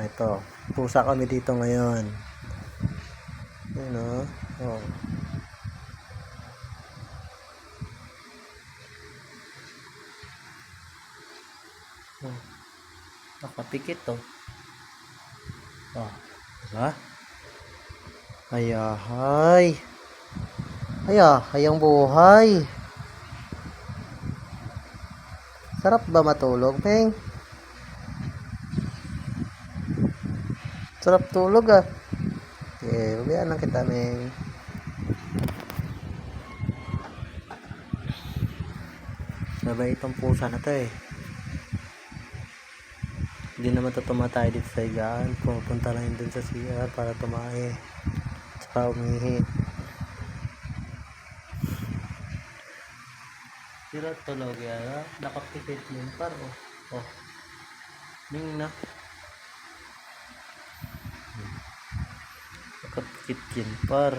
Ito, pusa kami dito ngayon. Yun o. Oh. Oh. Nakapikit to. Oh. Diba? Ayahay. Ayahay ang buhay. Sarap ba matulog, Peng? Sarap tulog ah. Okay, ulian lang kita, Meng. Sabay itong pusa na to eh. Hindi naman ito tumatay dito sa higaan. Pupunta lang yun dun sa CR para tumae. Tsaka umihi. Sira tulog yan. Nakapikit mo yung par. Oh. Ning na. Nakapikit yun par.